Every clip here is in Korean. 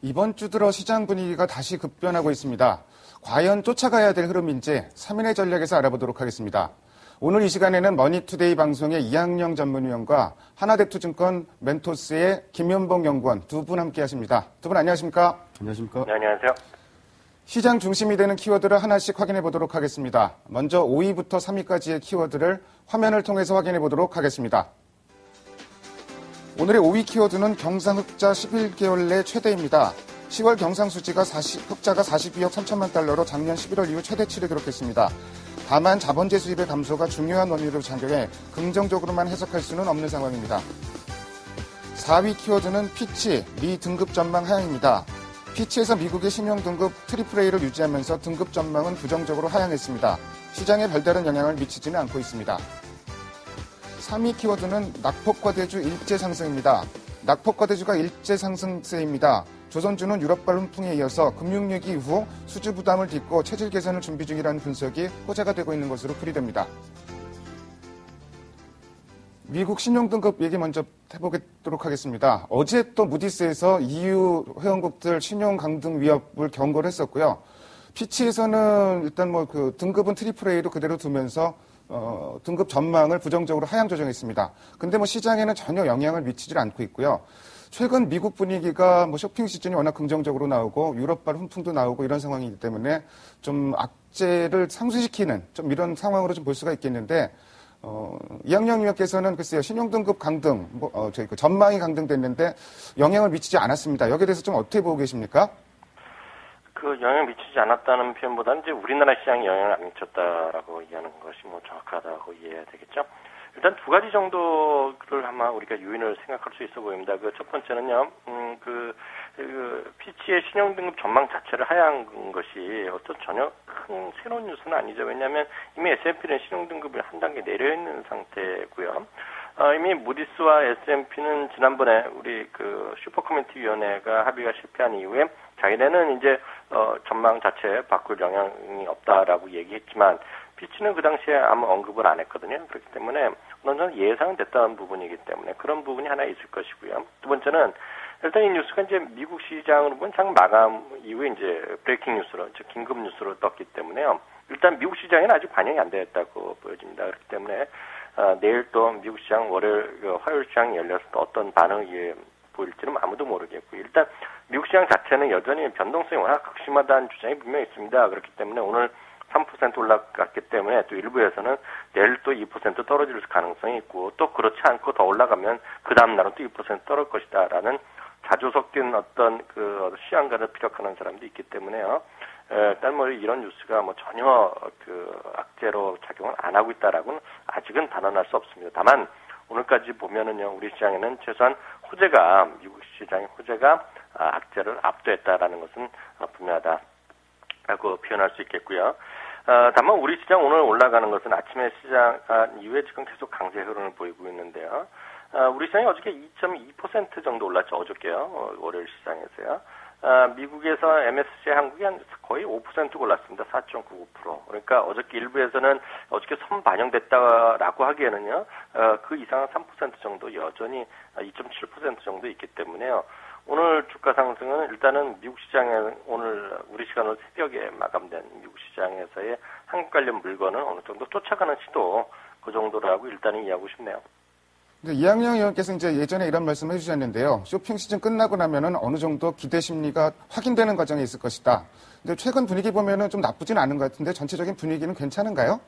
이번 주 들어 시장 분위기가 다시 급변하고 있습니다. 과연 쫓아가야 될 흐름인지 3인의 전략에서 알아보도록 하겠습니다. 오늘 이 시간에는 머니투데이 방송의 이학영 전문위원과 하나대투증권 멘토스의 김현봉 연구원 두 분 함께 하십니다. 두 분 안녕하십니까? 안녕하십니까? 네, 안녕하세요. 시장 중심이 되는 키워드를 하나씩 확인해 보도록 하겠습니다. 먼저 5위부터 3위까지의 키워드를 화면을 통해서 확인해 보도록 하겠습니다. 오늘의 5위 키워드는 경상 흑자 11개월 내 최대입니다. 10월 경상 수지가 흑자가 42억 3천만 달러로 작년 11월 이후 최대치를 기록했습니다. 다만 자본재 수입의 감소가 중요한 원인으로 작용해 긍정적으로만 해석할 수는 없는 상황입니다. 4위 키워드는 피치, 미 등급 전망 하향입니다. 피치에서 미국의 신용등급 AAA를 유지하면서 등급 전망은 부정적으로 하향했습니다. 시장에 별다른 영향을 미치지는 않고 있습니다. 3위 키워드는 낙폭과대주 일제 상승입니다. 낙폭과대주가 일제 상승세입니다. 조선주는 유럽발 훈풍에 이어서 금융위기 이후 수주 부담을 딛고 체질 개선을 준비 중이라는 분석이 호재가 되고 있는 것으로 풀이됩니다. 미국 신용등급 얘기 먼저 해보도록 하겠습니다. 어제 또 무디스에서 EU 회원국들 신용 강등 위협을 경고를 했었고요. 피치에서는 일단 등급은 AAA로 그대로 두면서 등급 전망을 부정적으로 하향 조정했습니다. 근데 시장에는 전혀 영향을 미치질 않고 있고요. 최근 미국 분위기가 쇼핑 시즌이 워낙 긍정적으로 나오고 유럽발 훈풍도 나오고 이런 상황이기 때문에 좀 악재를 상쇄시키는 좀 이런 상황으로 좀 볼 수가 있겠는데, 이학영 위원께서는 글쎄요, 신용등급 강등, 전망이 강등됐는데 영향을 미치지 않았습니다. 여기에 대해서 좀 어떻게 보고 계십니까? 영향을 미치지 않았다는 표현보다는 이제 우리나라 시장에 영향을 안 미쳤다라고 이해하는 것이 정확하다고 이해해야 되겠죠. 일단 두 가지 정도를 아마 우리가 요인을 생각할 수 있어 보입니다. 첫 번째는요, 피치의 신용등급 전망 자체를 하향한 것이 전혀 큰 새로운 뉴스는 아니죠. 왜냐하면 이미 S&P는 신용등급을 한 단계 내려 있는 상태고요. 이미 무디스와 S&P는 지난번에 우리 슈퍼커뮤니티 위원회가 합의가 실패한 이후에 자기네는 이제 전망 자체에 바꿀 영향이 없다라고 얘기했지만 피치는 그 당시에 아무 언급을 안 했거든요. 그렇기 때문에 어느 정도 예상은 됐다는 부분이기 때문에 그런 부분이 하나 있을 것이고요. 두 번째는 일단 이 뉴스가 이제 미국 시장으로 보면 장 마감 이후에 이제 브레이킹 뉴스로, 즉 긴급 뉴스로 떴기 때문에요. 일단 미국 시장에는 아직 반영이 안 되었다고 보여집니다. 그렇기 때문에 내일 또 미국 시장 화요일 시장이 열려서 또 어떤 반응이 보일지는 아무도 모르겠고, 일단 미국 시장 자체는 여전히 변동성이 워낙 극심하다는 주장이 분명히 있습니다. 그렇기 때문에 오늘 3% 올라갔기 때문에 또 일부에서는 내일 또 2% 떨어질 가능성이 있고, 또 그렇지 않고 더 올라가면 그 다음 날은 또 2% 떨어질 것이다라는 자주 섞인 어떤 시한가를 피력하는 사람도 있기 때문에요. 일단 이런 뉴스가 전혀 악재로 작용을 안 하고 있다라고는 아직은 단언할 수 없습니다. 다만 오늘까지 보면은요, 우리 시장에는 최소한 미국 시장의 호재가 악재를 압도했다라는 것은 분명하다라고 표현할 수 있겠고요. 다만 우리 시장 오늘 올라가는 것은 아침에 시장 이후에 지금 계속 강세 흐름을 보이고 있는데요. 우리 시장이 어저께 2.2% 정도 올랐죠. 어저께요. 월요일 시장에서요. 미국에서 MSCI 한국이 거의 5% 올랐습니다. 4.99%. 그러니까 어저께 일부에서는 어저께 선 반영됐다라고 하기에는요, 그 이상은 3% 정도 여전히 2.7% 정도 있기 때문에요. 오늘 주가 상승은 일단은 미국 시장에 오늘 우리 시간으로 새벽에 마감된 미국 시장에서의 한국 관련 물건은 어느 정도 쫓아가는 시도 그 정도라고 일단은 이해하고 싶네요. 이학영 의원께서 이제 예전에 이런 말씀을 해주셨는데요. 쇼핑 시즌 끝나고 나면은 어느 정도 기대 심리가 확인되는 과정에 있을 것이다. 근데 최근 분위기 보면은 좀 나쁘진 않은 것 같은데 전체적인 분위기는 괜찮은가요?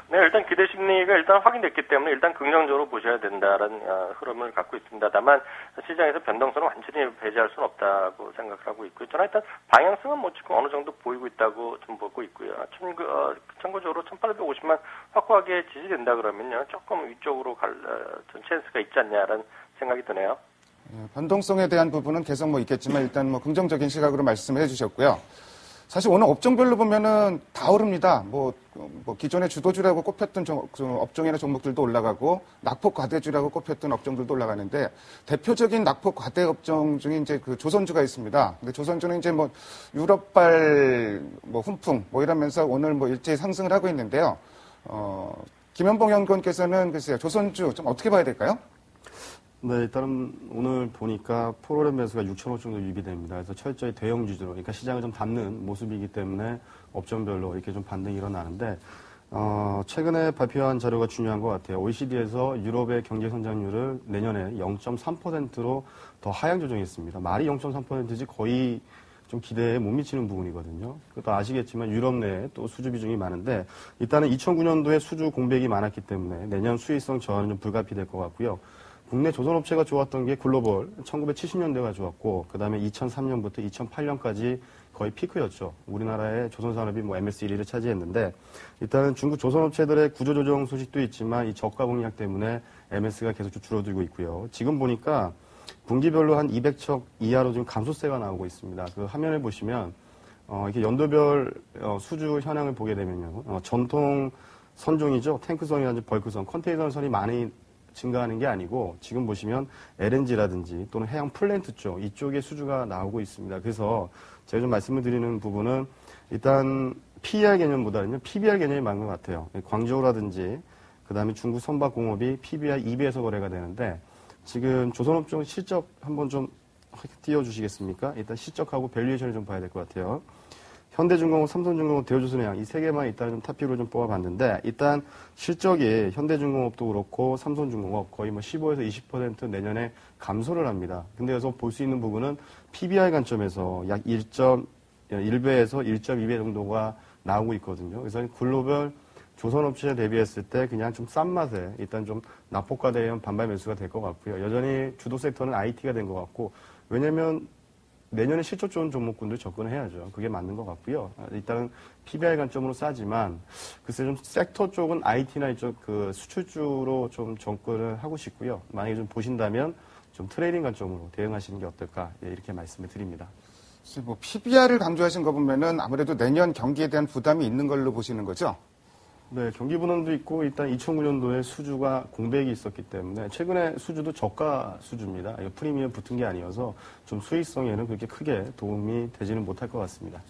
네, 일단 기대 심리가 일단 확인됐기 때문에 일단 긍정적으로 보셔야 된다는 흐름을 갖고 있습니다. 다만 시장에서 변동성을 완전히 배제할 수는 없다고 생각을 하고 있고요. 저는 일단 방향성은 지금 어느 정도 보이고 있다고 좀 보고 있고요. 참고적으로 1850만 확고하게 지지된다 그러면요, 조금 위쪽으로 갈 찬스가 있지 않냐라는 생각이 드네요. 변동성에 대한 부분은 계속 있겠지만 일단 긍정적인 시각으로 말씀을 해주셨고요. 사실 오늘 업종별로 보면은 다 오릅니다. 기존의 주도주라고 꼽혔던 업종이나 종목들도 올라가고 낙폭 과대주라고 꼽혔던 업종들도 올라가는데 대표적인 낙폭 과대 업종 중에 이제 조선주가 있습니다. 근데 조선주는 이제 유럽발 훈풍 이러면서 오늘 일제히 상승을 하고 있는데요. 김현봉 연구원께서는 글쎄요, 조선주 좀 어떻게 봐야 될까요? 네, 일단은 오늘 보니까 프로그램 매수가 6천억 정도 유입됩니다. 그래서 철저히 대형 주주로, 그러니까 시장을 좀 담는 모습이기 때문에 업종별로 이렇게 좀 반등이 일어나는데, 최근에 발표한 자료가 중요한 것 같아요. OECD에서 유럽의 경제 성장률을 내년에 0.3%로 더 하향 조정했습니다. 말이 0.3%지 거의 좀 기대에 못 미치는 부분이거든요. 그것도 아시겠지만 유럽 내에 또 수주 비중이 많은데 일단은 2009년도에 수주 공백이 많았기 때문에 내년 수익성 저하는 좀 불가피될 것 같고요. 국내 조선업체가 좋았던 게 글로벌 1970년대가 좋았고 그다음에 2003년부터 2008년까지 거의 피크였죠. 우리나라의 조선산업이 뭐 MS 1위를 차지했는데 일단은 중국 조선업체들의 구조조정 소식도 있지만 이 저가 공약 때문에 MS가 계속 좀 줄어들고 있고요. 지금 보니까 분기별로 한 200척 이하로 지금 감소세가 나오고 있습니다. 그 화면을 보시면 이렇게 연도별 수주 현황을 보게 되면요. 전통 선종이죠. 탱크선이라든지 벌크선, 컨테이너선이 많이 증가하는 게 아니고 지금 보시면 LNG라든지 또는 해양 플랜트 쪽 이쪽에 수주가 나오고 있습니다. 그래서 제가 좀 말씀을 드리는 부분은 일단 PER 개념보다는요. PBR 개념이 많은 것 같아요. 광저우라든지 그다음에 중국 선박공업이 PBR 2배에서 거래가 되는데 지금 조선업종 실적 한번 좀 띄워주시겠습니까? 일단 실적하고 밸류에이션을 좀 봐야 될 것 같아요. 현대중공업, 삼성중공업, 대우조선해양 이 세 개만 일단 좀 탑뷰로 좀 뽑아봤는데 일단 실적이 현대중공업도 그렇고 삼성중공업 거의 뭐 15에서 20% 내년에 감소를 합니다. 근데 여기서 볼 수 있는 부분은 PBR 관점에서 약 1.1배에서 1.2배 정도가 나오고 있거든요. 그래서 글로벌 조선업체에 대비했을 때 그냥 좀 싼 맛에 일단 좀 낙폭과대형 반발 매수가 될 것 같고요. 여전히 주도 섹터는 IT가 된 것 같고 왜냐면 내년에 실적 좋은 종목군들 접근을 해야죠. 그게 맞는 것 같고요. 일단은 PBR 관점으로 싸지만 글쎄 좀 섹터 쪽은 IT나 이쪽 그 수출주로 좀 접근을 하고 싶고요. 만약에 좀 보신다면 좀 트레이딩 관점으로 대응하시는 게 어떨까 이렇게 말씀을 드립니다. 뭐 PBR을 강조하신 거 보면은 아무래도 내년 경기에 대한 부담이 있는 걸로 보시는 거죠? 네, 경기 부담도 있고 일단 2009년도에 수주가 공백이 있었기 때문에 최근에 수주도 저가 수주입니다. 이거 프리미엄 붙은 게 아니어서 좀 수익성에는 그렇게 크게 도움이 되지는 못할 것 같습니다.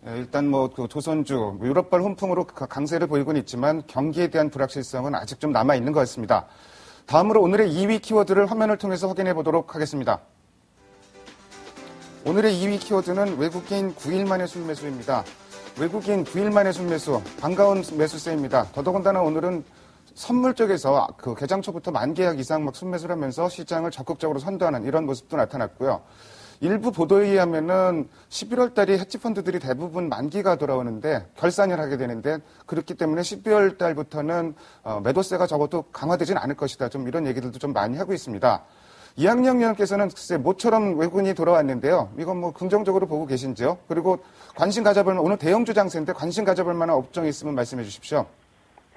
일단 뭐 그 조선주 유럽발 훈풍으로 강세를 보이고는 있지만 경기에 대한 불확실성은 아직 좀 남아 있는 것 같습니다. 다음으로 오늘의 2위 키워드를 화면을 통해서 확인해 보도록 하겠습니다. 오늘의 2위 키워드는 외국인 9일 만의 순매수입니다. 외국인 9일 만의 순매수, 반가운 매수세입니다. 더더군다나 오늘은 선물 쪽에서 그 개장 초부터 만 계약 이상 막 순매수를 하면서 시장을 적극적으로 선도하는 이런 모습도 나타났고요. 일부 보도에 의하면은 11월 달이 헤지펀드들이 대부분 만기가 돌아오는데 결산을 하게 되는데 그렇기 때문에 12월 달부터는 매도세가 적어도 강화되진 않을 것이다. 좀 이런 얘기들도 좀 많이 하고 있습니다. 이학영 의원께서는 글쎄 모처럼 외국인이 돌아왔는데요. 이건 뭐 긍정적으로 보고 계신지요? 그리고 관심 가져볼 만한 오늘 대형주 장세인데 관심 가져볼 만한 업종이 있으면 말씀해 주십시오.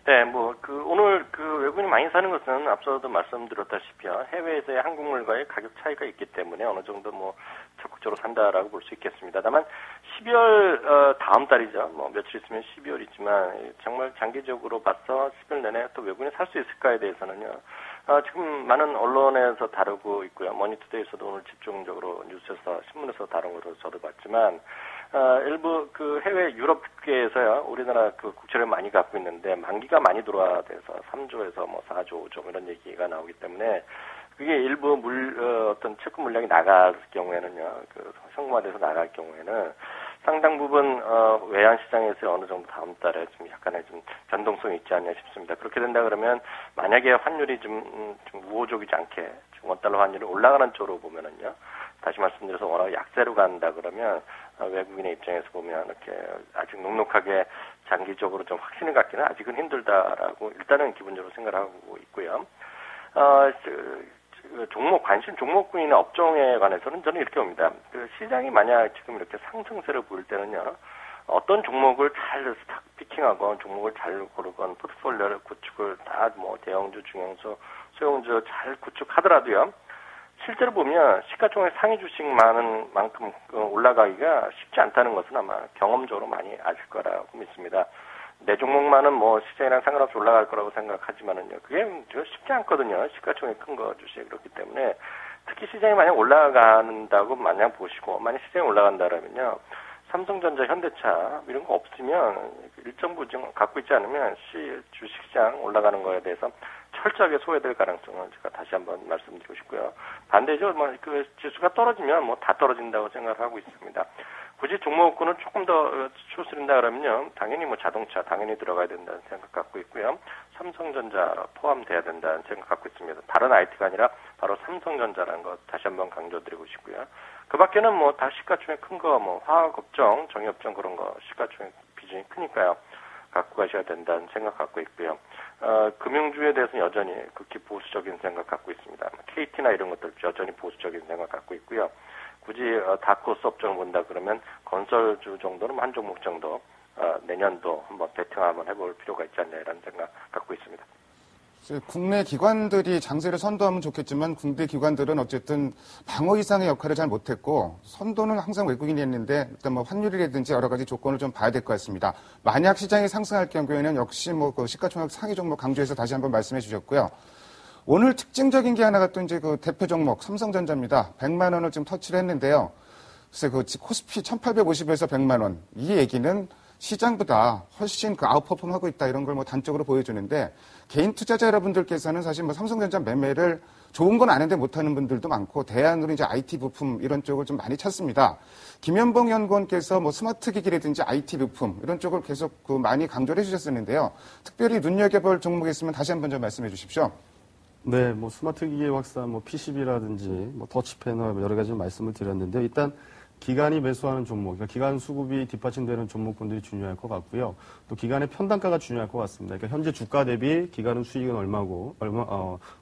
네, 오늘 외국인이 많이 사는 것은 앞서도 말씀드렸다시피 해외에서의 한국물과의 가격 차이가 있기 때문에 어느 정도 적극적으로 산다라고 볼 수 있겠습니다. 다만 12월 다음 달이죠. 며칠 있으면 12월이지만 정말 장기적으로 봐서 10월 내내 또 외국인이 살 수 있을까에 대해서는요. 지금 많은 언론에서 다루고 있고요. 머니투데이에서도 오늘 집중적으로 뉴스에서 신문에서 다룬 것으로 저도 봤지만 일부 그 해외 유럽계에서요. 우리나라 그 국채를 많이 갖고 있는데 만기가 많이 돌아와서 3조에서 4조, 5조 이런 얘기가 나오기 때문에 그게 일부 어떤 채권 물량이 나갈 경우에는요. 그 현금화돼서 나갈 경우에는 상당 부분 외환 시장에서 어느 정도 다음 달에 좀 약간의 좀 변동성이 있지 않냐 싶습니다. 그렇게 된다 그러면 만약에 환율이 좀 우호적이지 않게 원달러 환율이 올라가는 쪽으로 보면은요. 다시 말씀드려서 워낙 약세로 간다 그러면 외국인의 입장에서 보면 이렇게 아직 넉넉하게 장기적으로 좀 확신을 갖기는 아직은 힘들다라고 일단은 기본적으로 생각을 하고 있고요. 관심 종목군이나 업종에 관해서는 저는 이렇게 봅니다. 그 시장이 만약 지금 이렇게 상승세를 보일 때는요, 어떤 종목을 잘 피킹하건 종목을 잘 고르건 포트폴리오를 구축을 다 대형주, 중형주, 소형주 잘 구축하더라도요, 실제로 보면 시가총액 상위 주식 많은 만큼 올라가기가 쉽지 않다는 것은 아마 경험적으로 많이 아실 거라고 믿습니다. 내 종목만은 시장이랑 상관없이 올라갈 거라고 생각하지만은요, 그게 쉽지 않거든요. 시가총액 큰 거 주식 그렇기 때문에 특히 시장이 만약 올라간다고 마냥 보시고 만약 시장이 올라간다라면요, 삼성전자, 현대차 이런 거 없으면 일정 부분 갖고 있지 않으면 주식시장 올라가는 거에 대해서 철저하게 소외될 가능성을 제가 다시 한번 말씀드리고 싶고요. 반대죠. 그 지수가 떨어지면 다 떨어진다고 생각을 하고 있습니다. 굳이 종목군을 조금 더 추스린다 그러면요. 당연히 자동차 당연히 들어가야 된다는 생각 갖고 있고요. 삼성전자 포함돼야 된다는 생각 갖고 있습니다. 다른 IT가 아니라 바로 삼성전자라는 것 다시 한번 강조드리고 싶고요. 그 밖에는 다 시가총액 큰 거, 화학업종, 정유업종 그런 거 시가총액 비중이 크니까요. 갖고 가셔야 된다는 생각 갖고 있고요. 금융주에 대해서는 여전히 극히 보수적인 생각 갖고 있습니다. KT나 이런 것들 여전히 보수적인 생각 갖고 있고요. 굳이 다크호스 업종을 본다 그러면 건설주 정도는 한 종목 정도 내년도 한번 베팅 한번 해볼 필요가 있지 않냐 이런 생각 갖고 있습니다. 국내 기관들이 장세를 선도하면 좋겠지만 국내 기관들은 어쨌든 방어 이상의 역할을 잘 못했고 선도는 항상 외국인이 했는데 일단 환율이라든지 여러 가지 조건을 좀 봐야 될 것 같습니다. 만약 시장이 상승할 경우에는 역시 그 시가총액 상위 종목 강조해서 다시 한번 말씀해 주셨고요. 오늘 특징적인 게 하나가 또 이제 그 대표 종목 삼성전자입니다. 100만 원을 지금 터치를 했는데요. 글쎄 그 코스피 1850에서 100만 원. 이 얘기는 시장보다 훨씬 아웃퍼폼 하고 있다 이런 걸 단적으로 보여주는데 개인 투자자 여러분들께서는 사실 삼성전자 매매를 좋은 건 아는데 못하는 분들도 많고 대안으로 이제 IT 부품 이런 쪽을 좀 많이 찾습니다. 김현봉 연구원께서 스마트 기기라든지 IT 부품 이런 쪽을 계속 많이 강조를 해주셨었는데요. 특별히 눈여겨볼 종목이 있으면 다시 한번 좀 말씀해 주십시오. 네, 스마트 기기 확산, PCB라든지 터치 패널 여러 가지 말씀을 드렸는데 일단 기관이 매수하는 종목, 그러니까 기관 수급이 뒷받침되는 종목군들이 중요할 것 같고요. 또 기관의 편단가가 중요할 것 같습니다. 그러니까 현재 주가 대비 기관은 수익은 얼마고,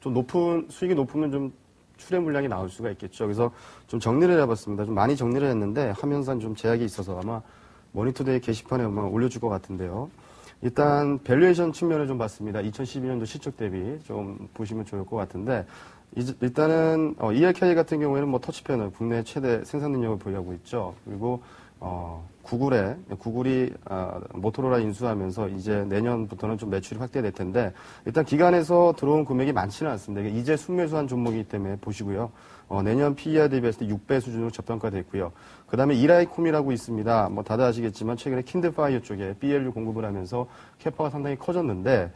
좀 수익이 높으면 좀 출회 물량이 나올 수가 있겠죠. 그래서 좀 정리를 해봤습니다. 좀 많이 정리를 했는데 화면상 좀 제약이 있어서 아마 모니터데이 게시판에 올려줄 것 같은데요. 일단 밸류에이션 측면을 좀 봤습니다. 2012년도 실적 대비 좀 보시면 좋을 것 같은데 일단은 ELK 같은 경우에는 터치 패널 국내 최대 생산 능력을 보유하고 있죠. 그리고 구글이 모토로라 인수하면서 이제 내년부터는 좀 매출이 확대될 텐데 일단 기관에서 들어온 금액이 많지는 않습니다. 이제 순매수한 종목이기 때문에 보시고요. 내년 PER 대비했을 때 6배 수준으로 저평가됐고요. 그 다음에 이라이콤이라고 있습니다. 다들 아시겠지만 최근에 킨드파이어 쪽에 BLU 공급을 하면서 캐파가 상당히 커졌는데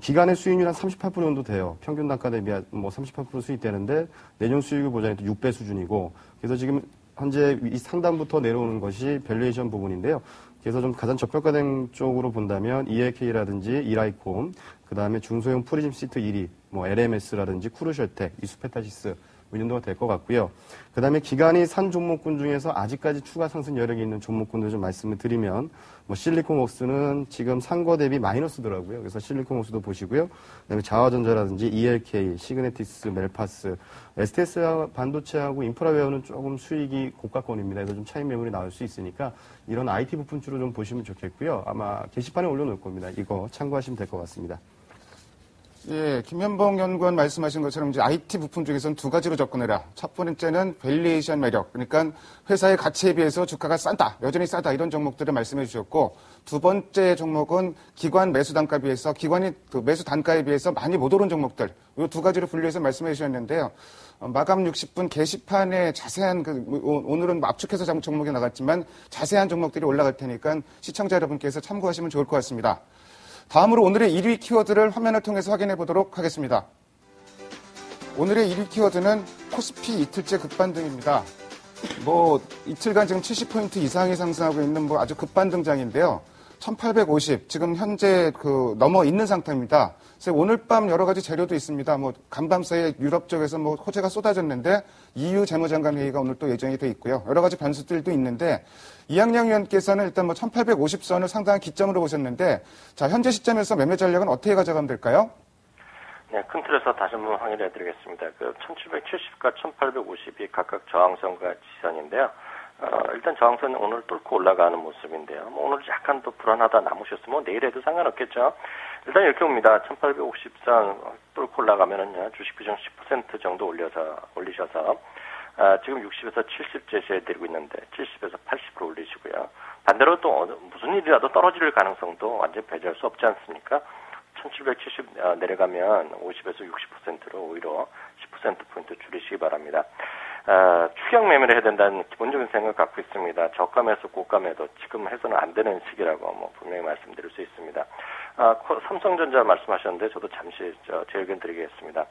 기간의 수익률 한 38% 정도 돼요. 평균 단가 대비 38% 수익되는데 내년 수익을 보자니 또 6배 수준이고 그래서 지금 현재 이 상단부터 내려오는 것이 밸류에이션 부분인데요. 그래서 좀 가장 저평가된 쪽으로 본다면 ELK라든지 이라이콤, 그 다음에 중소형 프리즘 시트 1위, LMS라든지 쿠르셜텍, 이수페타시스 이 정도가 될 것 같고요. 그 다음에 기간이 산 종목군 중에서 아직까지 추가 상승 여력이 있는 종목군들 좀 말씀을 드리면 실리콘웍스는 지금 산 거 대비 마이너스더라고요. 그래서 실리콘웍스도 보시고요. 그다음에 자화전자라든지 ELK, 시그네틱스, 멜파스, STS 반도체하고 인프라웨어는 조금 수익이 고가권입니다. 그래서 좀 차익 매물이 나올 수 있으니까 이런 IT 부품주로 좀 보시면 좋겠고요. 아마 게시판에 올려놓을 겁니다. 이거 참고하시면 될 것 같습니다. 예, 김현봉 연구원 말씀하신 것처럼 이제 IT 부품 중에서는 두 가지로 접근해라. 첫 번째는 밸류에이션 매력. 그러니까 회사의 가치에 비해서 주가가 싸다, 여전히 싸다 이런 종목들을 말씀해 주셨고 두 번째 종목은 기관 매수 단가에 비해서 기관이 매수 단가에 비해서 많이 못 오른 종목들. 이 두 가지로 분류해서 말씀해 주셨는데요. 마감 60분 게시판에 자세한 오늘은 압축해서 종목이 나갔지만 자세한 종목들이 올라갈 테니까 시청자 여러분께서 참고하시면 좋을 것 같습니다. 다음으로 오늘의 1위 키워드를 화면을 통해서 확인해 보도록 하겠습니다. 오늘의 1위 키워드는 코스피 이틀째 급반등입니다. 이틀간 지금 70포인트 이상이 상승하고 있는 아주 급반등장인데요. 1850 지금 현재 넘어 있는 상태입니다. 그래서 오늘 밤 여러 가지 재료도 있습니다. 간밤 사이에 유럽 쪽에서 호재가 쏟아졌는데 EU 재무장관 회의가 오늘 또 예정이 돼 있고요. 여러 가지 변수들도 있는데 이학량 위원께서는 일단 1850선을 상당한 기점으로 보셨는데 자 현재 시점에서 매매 전략은 어떻게 가져가면 될까요? 네, 큰 틀에서 다시 한번 확인해 드리겠습니다. 1770과 1850이 각각 저항선과 지선인데요. 일단 저항선 오늘 뚫고 올라가는 모습인데요. 오늘 약간 또 불안하다 남으셨으면 내일 해도 상관없겠죠. 일단 이렇게 봅니다. 1850선 뚫고 올라가면은요, 주식 비중 10% 정도 올리셔서, 지금 60에서 70 제시해드리고 있는데, 70에서 80% 올리시고요. 반대로 또 무슨 일이라도 떨어질 가능성도 완전히 배제할 수 없지 않습니까? 1770 내려가면 50에서 60%로 오히려 10%포인트 줄이시기 바랍니다. 추격 매매를 해야 된다는 기본적인 생각을 갖고 있습니다. 저가매수, 고가매도 지금 해서는 안 되는 시기라고 분명히 말씀드릴 수 있습니다. 삼성전자 말씀하셨는데 저도 잠시 제 의견 드리겠습니다.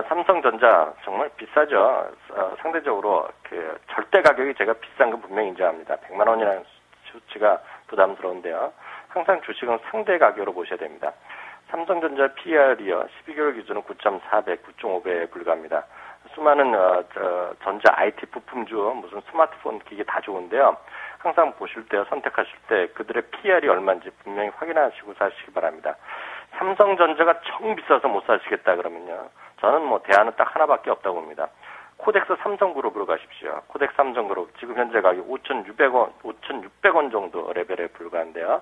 삼성전자 정말 비싸죠. 상대적으로 그 절대 가격이 제가 비싼 건 분명히 인정합니다. 100만 원이라는 수치가 부담스러운데요. 항상 주식은 상대 가격으로 보셔야 됩니다. 삼성전자 PER이요. 12개월 기준은 9.4배, 9.5배에 불과합니다. 수많은 전자 IT 부품주, 무슨 스마트폰 기기 다 좋은데요. 항상 보실 때 선택하실 때 그들의 PER이 얼마인지 분명히 확인하시고 사시기 바랍니다. 삼성전자가 정 비싸서 못 사시겠다 그러면요. 저는 뭐 대안은 딱 하나밖에 없다고 봅니다. 코덱스 삼성그룹으로 가십시오. 코덱스 삼성그룹 지금 현재 가격 5,600원 정도 레벨에 불과한데요.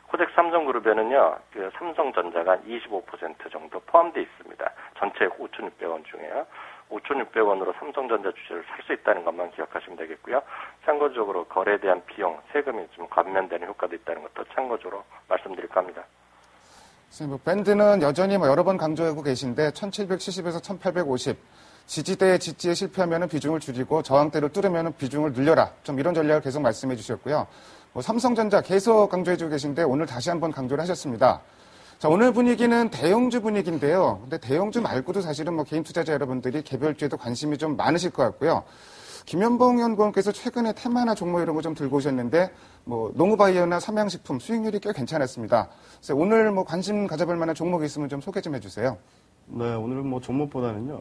코덱스 삼성그룹에는요, 그 삼성전자가 25% 정도 포함되어 있습니다. 전체 5,600원 중에요. 5,600원으로 삼성전자 주식을 살 수 있다는 것만 기억하시면 되겠고요. 참고적으로 거래에 대한 비용, 세금이 좀 감면되는 효과도 있다는 것도 참고적으로 말씀드릴까 합니다. 밴드는 여전히 여러 번 강조하고 계신데 1770에서 1850 지지대에 지지에 실패하면 비중을 줄이고 저항대를 뚫으면 비중을 늘려라. 좀 이런 전략을 계속 말씀해 주셨고요. 삼성전자 계속 강조해주고 계신데 오늘 다시 한번 강조를 하셨습니다. 자, 오늘 분위기는 대형주 분위기인데요. 근데 대형주 말고도 사실은 개인 투자자 여러분들이 개별주에도 관심이 좀 많으실 것 같고요. 김현봉 연구원께서 최근에 테마나 종목 이런 거 좀 들고 오셨는데 농후바이오나 삼양식품 수익률이 꽤 괜찮았습니다. 그래서 오늘 관심 가져볼 만한 종목이 있으면 좀 소개 좀 해주세요. 네, 오늘은 종목보다는요,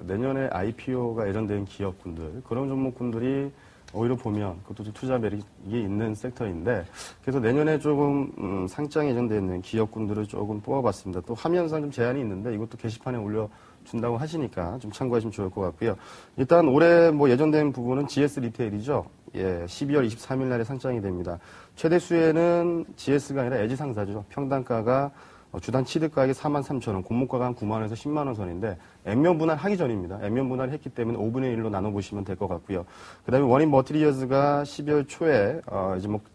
내년에 IPO가 예정된 기업군들, 그런 종목군들이 오히려 보면 그것도 투자 매력이 있는 섹터인데, 그래서 내년에 조금 상장 예정되어 있는 기업군들을 조금 뽑아봤습니다. 또 화면상 좀 제한이 있는데 이것도 게시판에 올려준다고 하시니까 좀 참고하시면 좋을 것 같고요. 일단 올해 예정된 부분은 GS 리테일이죠. 12월 23일 날에 상장이 됩니다. 최대 수혜는 GS가 아니라 애지상사죠. 평단가가 주당 취득가액이 43,000원, 공모가가 한 9만 원에서 10만 원 선인데 액면 분할하기 전입니다. 액면 분할을 했기 때문에 5분의 1로 나눠보시면 될 것 같고요. 그다음에 원인 머티리얼즈가 12월 초에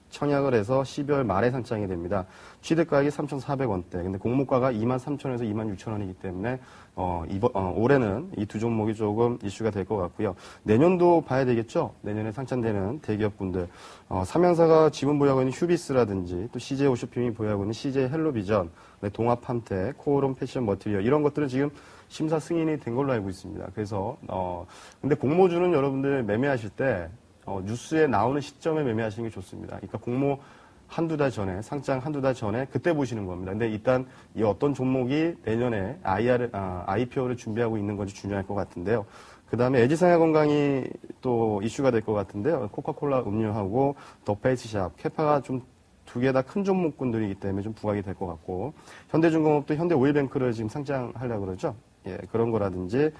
청약을 해서 12월 말에 상장이 됩니다. 취득가액이 3,400원대. 근데 공모가가 23,000원에서 26,000원이기 때문에 올해는 이 두 종목이 조금 이슈가 될 것 같고요. 내년도 봐야 되겠죠. 내년에 상장되는 대기업분들. 삼양사가 지분 보유하고 있는 휴비스라든지 또 CJ 오쇼핑이 보유하고 있는 CJ 헬로비전, 동합함텍, 코오롬 패션 머티리얼 이런 것들은 지금 심사 승인이 된 걸로 알고 있습니다. 그래서 근데 공모주는 여러분들 매매하실 때 뉴스에 나오는 시점에 매매하시는 게 좋습니다. 그러니까 공모 한두 달 전에, 상장 한두 달 전에 그때 보시는 겁니다. 근데 일단 이 어떤 종목이 내년에 IPO를 준비하고 있는 건지 중요할 것 같은데요. 그 다음에 애지상야건강이 또 이슈가 될 것 같은데요. 코카콜라 음료하고 더 페이스샵, 캐파가 좀 두 개 다 큰 종목군들이기 때문에 좀 부각이 될 것 같고, 현대중공업도 현대오일뱅크를 지금 상장하려고 그러죠. 그런 거라든지,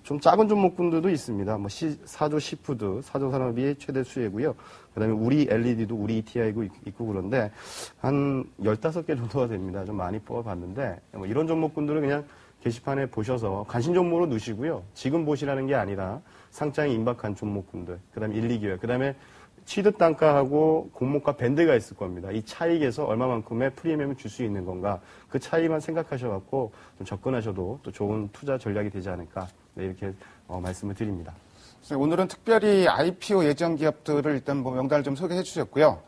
좀 작은 종목군들도 있습니다. 사조 시푸드, 사조 산업이 최대 수혜고요. 그 다음에 우리 LED도 우리 ETI고 있고 그런데, 한 15개 정도가 됩니다. 좀 많이 뽑아봤는데, 이런 종목군들은 그냥 게시판에 보셔서 관심 종목으로 넣으시고요. 지금 보시라는 게 아니라 상장이 임박한 종목군들, 그 다음에 1, 2개월, 그 다음에 취득 단가하고 공모가 밴드가 있을 겁니다. 이 차익에서 얼마만큼의 프리미엄을 줄 수 있는 건가. 그 차이만 생각하셔갖고 좀 접근하셔도 또 좋은 투자 전략이 되지 않을까. 이렇게 말씀을 드립니다. 오늘은 특별히 IPO 예정 기업들을 일단 명단을 좀 소개해 주셨고요.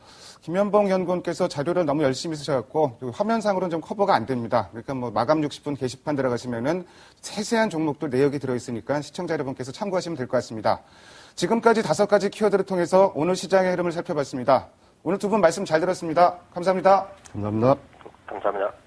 김현봉 연구원께서 자료를 너무 열심히 쓰셔갖고 화면상으로는 좀 커버가 안 됩니다. 그러니까 마감 60분 게시판 들어가시면은 세세한 종목들 내역이 들어있으니까 시청자 여러분께서 참고하시면 될 것 같습니다. 지금까지 5가지 키워드를 통해서 오늘 시장의 흐름을 살펴봤습니다. 오늘 두 분 말씀 잘 들었습니다. 감사합니다. 감사합니다. 감사합니다.